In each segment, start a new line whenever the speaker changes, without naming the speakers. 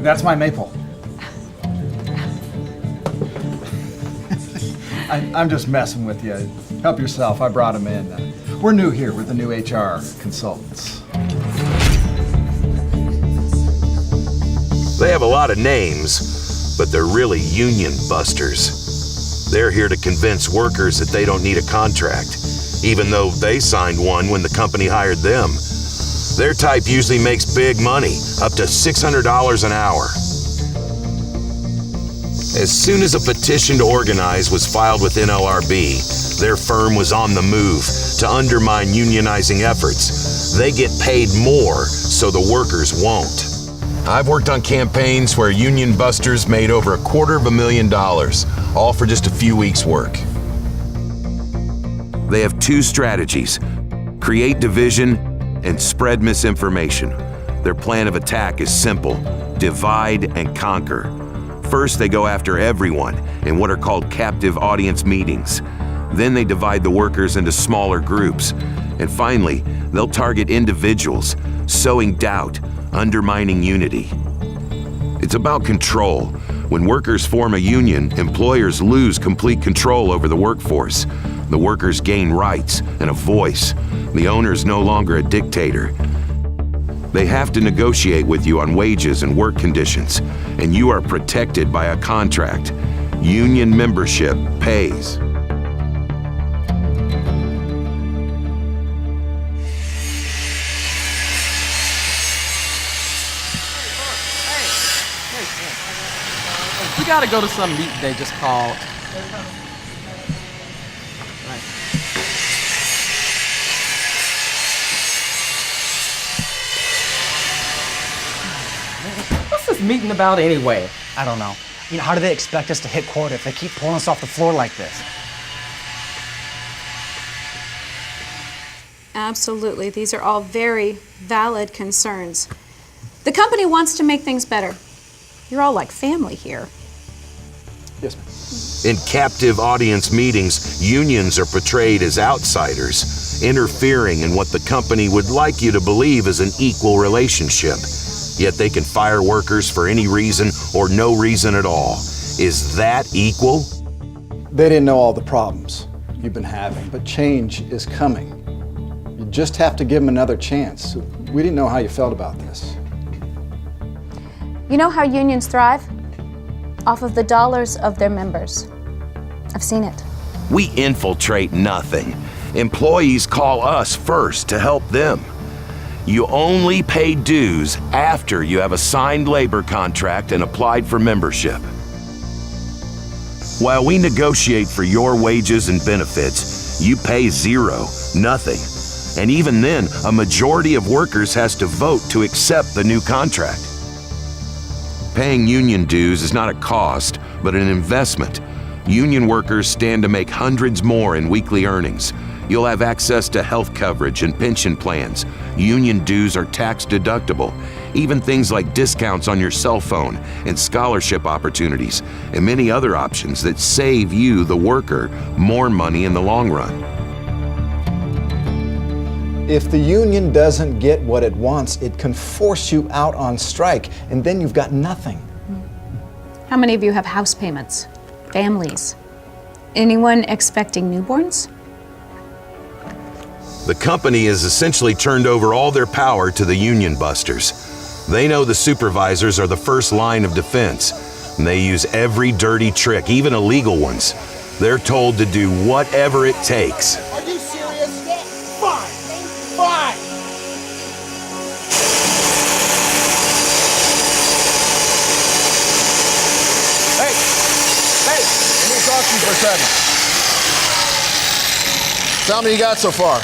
That's my maple. I'm just messing with you. Help yourself, I brought him in. We're new here, we're the new HR consultants.
They have a lot of names, but they're really union busters. They're here to convince workers that they don't need a contract, even though they signed one when the company hired them. Their type usually makes big money, up to $600 an hour. As soon as a petition to organize was filed with NLRB, their firm was on the move to undermine unionizing efforts. They get paid more, so the workers won't. I've worked on campaigns where union busters made over $250,000, all for just a few weeks' work. They have two strategies: create division and spread misinformation. Their plan of attack is simple: divide and conquer. First, they go after everyone in what are called captive audience meetings. Then they divide the workers into smaller groups. And finally, they'll target individuals, sowing doubt, undermining unity. It's about control. When workers form a union, employers lose complete control over the workforce. The workers gain rights and a voice. The owner's no longer a dictator. They have to negotiate with you on wages and work conditions, and you are protected by a contract. Union membership pays.
We gotta go to some meet they just called. What's this meeting about anyway?
I don't know. How do they expect us to hit quota if they keep pulling us off the floor like this?
Absolutely. These are all very valid concerns. The company wants to make things better. You're all like family here.
Yes, ma'am.
In captive audience meetings, unions are portrayed as outsiders, interfering in what the company would like you to believe is an equal relationship. Yet they can fire workers for any reason or no reason at all. Is that equal?
They didn't know all the problems you've been having, but change is coming. You just have to give them another chance. We didn't know how you felt about this.
You know how unions thrive? Off of the dollars of their members. I've seen it.
We infiltrate nothing. Employees call us first to help them. You only pay dues after you have a signed labor contract and applied for membership. While we negotiate for your wages and benefits, you pay zero, nothing. And even then, a majority of workers has to vote to accept the new contract. Paying union dues is not a cost, but an investment. Union workers stand to make hundreds more in weekly earnings. You'll have access to health coverage and pension plans. Union dues are tax deductible. Even things like discounts on your cell phone and scholarship opportunities, and many other options that save you, the worker, more money in the long run.
If the union doesn't get what it wants, it can force you out on strike, and then you've got nothing.
How many of you have house payments? Families? Anyone expecting newborns?
The company has essentially turned over all their power to the union busters. They know the supervisors are the first line of defense, and they use every dirty trick, even illegal ones. They're told to do whatever it takes.
Are you serious? Fine. Fine.
Hey, let me talk to you for a second.
So how many you got so far?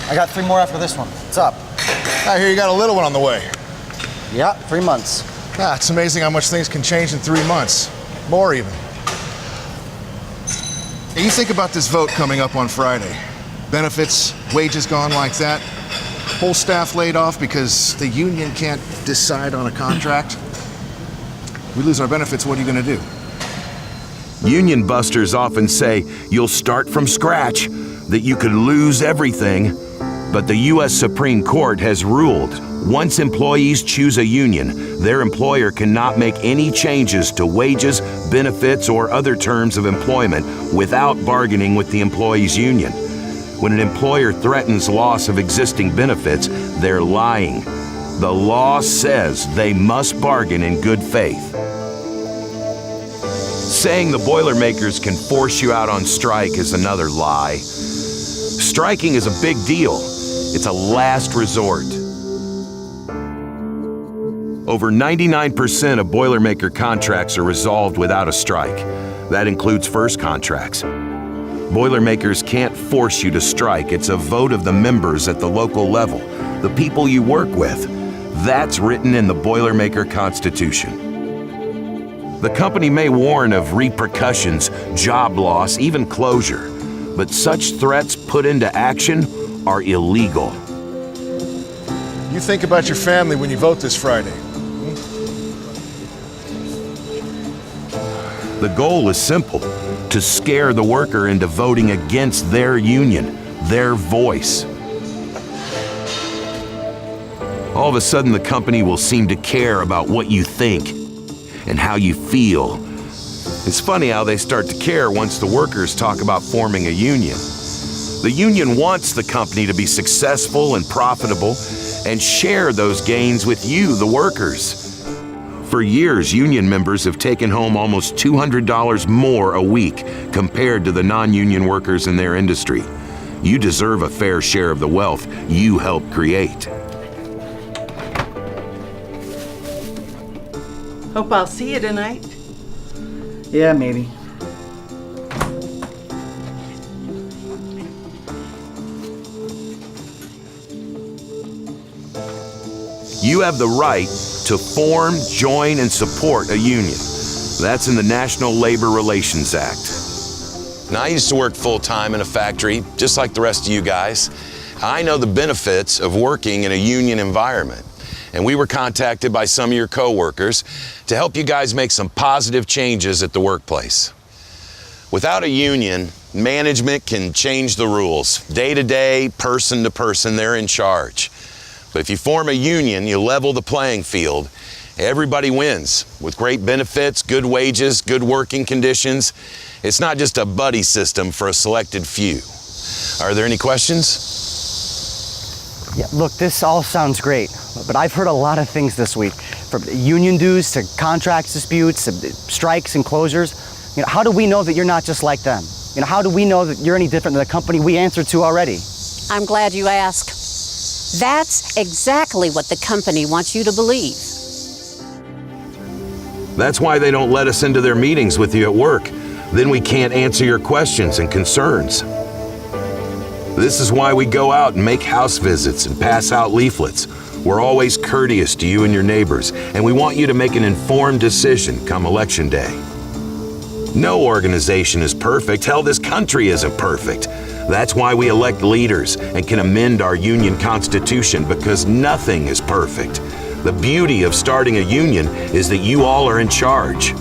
I got 3 more after this one. What's up?
I hear you got a little one on the way.
Yeah, 3 months.
It's amazing how much things can change in 3 months. More even. Hey, you think about this vote coming up on Friday. Benefits, wages gone like that. Whole staff laid off because the union can't decide on a contract. We lose our benefits, what are you gonna do?
Union busters often say you'll start from scratch, that you could lose everything. But the U.S. Supreme Court has ruled Once employees choose a union, their employer cannot make any changes to wages, benefits, or other terms of employment without bargaining with the employee's union. When an employer threatens loss of existing benefits, they're lying. The law says they must bargain in good faith. Saying the Boilermakers can force you out on strike is another lie. Striking is a big deal. It's a last resort. Over 99% of Boilermaker contracts are resolved without a strike. That includes first contracts. Boilermakers can't force you to strike. It's a vote of the members at the local level, the people you work with. That's written in the Boilermaker Constitution. The company may warn of repercussions, job loss, even closure, but such threats put into action are illegal.
You think about your family when you vote this Friday.
The goal is simple, to scare the worker into voting against their union, their voice. All of a sudden, the company will seem to care about what you think and how you feel. It's funny how they start to care once the workers talk about forming a union. The union wants the company to be successful and profitable and share those gains with you, the workers. For years, union members have taken home almost $200 more a week compared to the non-union workers in their industry. You deserve a fair share of the wealth you helped create.
Hope I'll see you tonight.
Yeah, maybe.
You have the right to form, join, and support a union. That's in the National Labor Relations Act. Now, I used to work full-time in a factory, just like the rest of you guys. I know the benefits of working in a union environment. And we were contacted by some of your coworkers to help you guys make some positive changes at the workplace. Without a union, management can change the rules. Day to day, person to person, they're in charge. But if you form a union, you level the playing field. Everybody wins with great benefits, good wages, good working conditions. It's not just a buddy system for a selected few. Are there any questions?
Yeah, look, this all sounds great, but I've heard a lot of things this week, from union dues to contract disputes, to strikes and closures. How do we know that you're not just like them? How do we know that you're any different than the company we answer to already?
I'm glad you asked. That's exactly what the company wants you to believe.
That's why they don't let us into their meetings with you at work. Then we can't answer your questions and concerns. This is why we go out and make house visits and pass out leaflets. We're always courteous to you and your neighbors, and we want you to make an informed decision come Election Day. No organization is perfect. Hell, this country isn't perfect. That's why we elect leaders and can amend our union constitution, because nothing is perfect. The beauty of starting a union is that you all are in charge.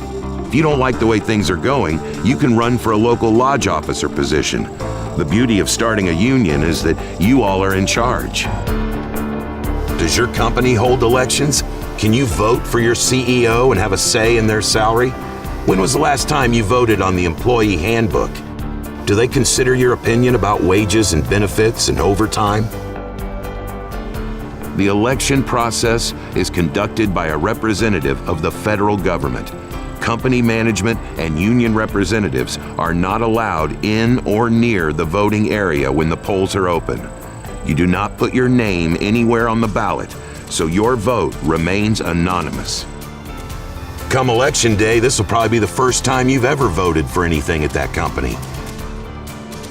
If you don't like the way things are going, you can run for a local lodge officer position. The beauty of starting a union is that you all are in charge. Does your company hold elections? Can you vote for your CEO and have a say in their salary? When was the last time you voted on the employee handbook? Do they consider your opinion about wages and benefits and overtime? The election process is conducted by a representative of the federal government. Company management and union representatives are not allowed in or near the voting area when the polls are open. You do not put your name anywhere on the ballot, so your vote remains anonymous. Come Election Day, this will probably be the first time you've ever voted for anything at that company.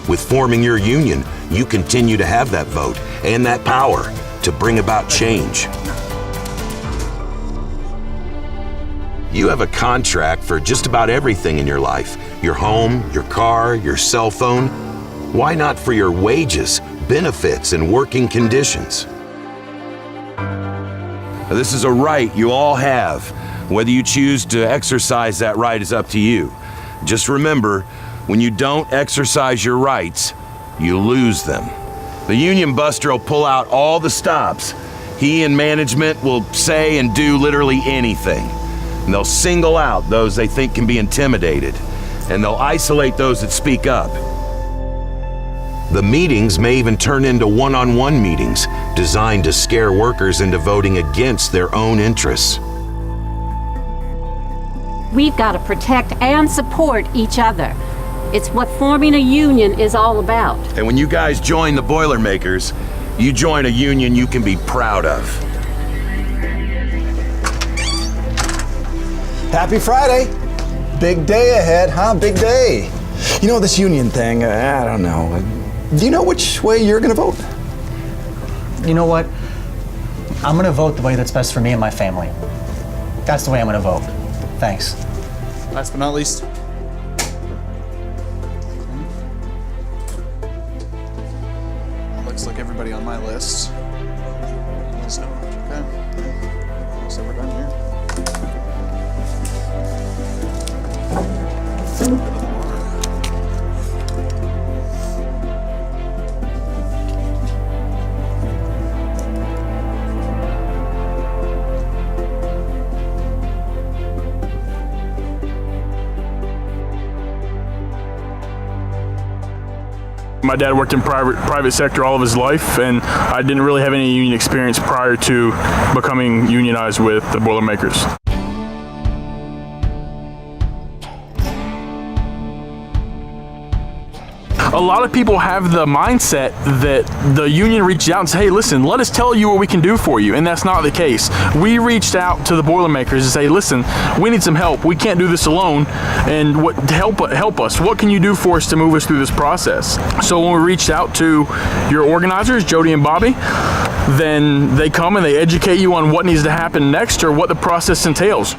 With forming your union, you continue to have that vote and that power to bring about change. You have a contract for just about everything in your life. Your home, your car, your cell phone. Why not for your wages, benefits, and working conditions? This is a right you all have. Whether you choose to exercise that right is up to you. Just remember, when you don't exercise your rights, you lose them. The union buster will pull out all the stops. He and management will say and do literally anything. And they'll single out those they think can be intimidated, and they'll isolate those that speak up. The meetings may even turn into one-on-one meetings designed to scare workers into voting against their own interests.
We've got to protect and support each other. It's what forming a union is all about.
And when you guys join the Boilermakers, you join a union you can be proud of.
Happy Friday. Big day ahead, huh? Big day. You know, this union thing, I don't know. Do you know which way you're gonna vote?
You know what? I'm gonna vote the way that's best for me and my family. That's the way I'm gonna vote. Thanks.
Last but not least. Looks like everybody on my list. Let's go. Okay. Looks like we're done here.
My dad worked in private sector all of his life, and I didn't really have any union experience prior to becoming unionized with the Boilermakers. A lot of people have the mindset that the union reached out and said, hey, listen, let us tell you what we can do for you. And that's not the case. We reached out to the Boilermakers and say, listen, we need some help. We can't do this alone. And help us. What can you do for us to move us through this process? So when we reached out to your organizers, Jody and Bobby, then they come and they educate you on what needs to happen next or what the process entails.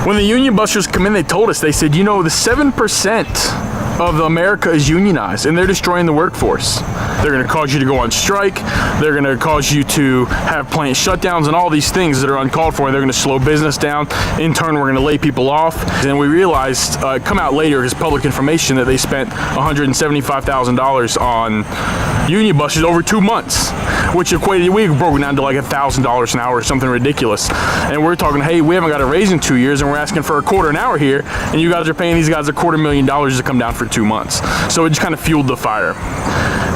When the union busters come in, they told us, they said, you know, the 7% of America is unionized and they're destroying the workforce. They're going to cause you to go on strike. They're going to cause you to have plant shutdowns and all these things that are uncalled for. And they're going to slow business down. In turn, we're going to lay people off. And we realized, come out later as public information, that they spent $175,000 on union busters over 2 months, which equated, we broke down to like $1,000 an hour or something ridiculous. And we're talking, hey, we haven't got a raise in 2 years and we're asking for $250,000 an hour here, and you guys are paying these guys $250,000 to come down for 2 months. So it just kind of fueled the fire.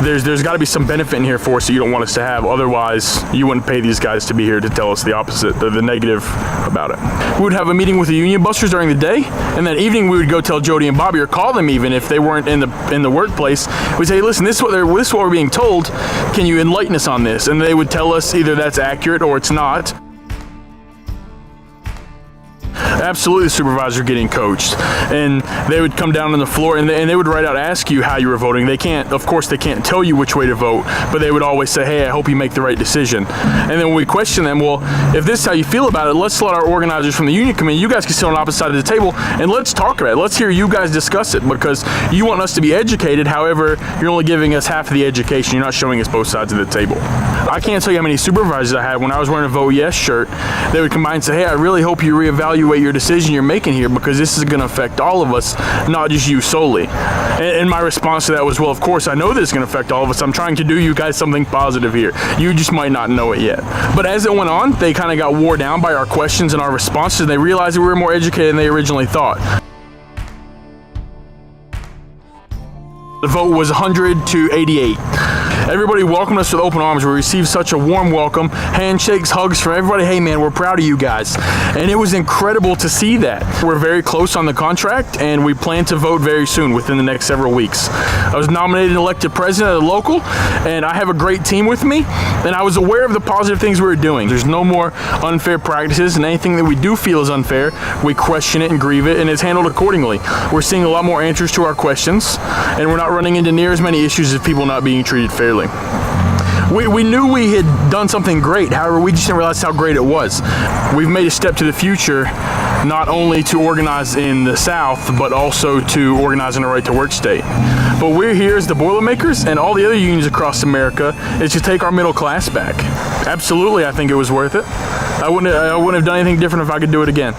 There's got to be some benefit in here for us that you don't want us to have. Otherwise, you wouldn't pay these guys to be here to tell us the opposite, the negative about it. We would have a meeting with the union busters during the day, and that evening we would go tell Jody and Bobby, or call them even if they weren't in the workplace. We'd say, listen, this is what we're being told. Can you enlighten us on this? And they would tell us either that's accurate or it's not. Absolutely, the supervisors are getting coached, and they would come down on the floor and they would right out ask you how you were voting. Of course they can't tell you which way to vote, but they would always say, hey, I hope you make the right decision. And then when we question them, well, if this is how you feel about it, let's let our organizers from the union come in. You guys can sit on the opposite side of the table and let's talk about it. Let's hear you guys discuss it, because you want us to be educated. However, you're only giving us half of the education. You're not showing us both sides of the table. I can't tell you how many supervisors I had when I was wearing a Vote Yes shirt. They would come by and say, hey, I really hope you reevaluate your decision you're making here, because this is going to affect all of us, not just you solely. And my response to that was, well, of course I know this is going to affect all of us. I'm trying to do you guys something positive here. You just might not know it yet. But as it went on, they kind of got wore down by our questions and our responses, and they realized that we were more educated than they originally thought. The vote was 100 to 88. Everybody welcomed us with open arms. We received such a warm welcome, handshakes, hugs from everybody. Hey man, we're proud of you guys. And it was incredible to see that. We're very close on the contract, and we plan to vote very soon, within the next several weeks. I was nominated and elected president of the local, and I have a great team with me, and I was aware of the positive things we were doing. There's no more unfair practices, and anything that we do feel is unfair, we question it and grieve it, and it's handled accordingly. We're seeing a lot more answers to our questions, and we're not running into near as many issues of people not being treated fairly. We knew we had done something great, however, we just didn't realize how great it was. We've made a step to the future, not only to organize in the South, but also to organize in a right-to-work state. But we're here as the Boilermakers and all the other unions across America is to take our middle class back. Absolutely, I think it was worth it. I wouldn't have done anything different if I could do it again.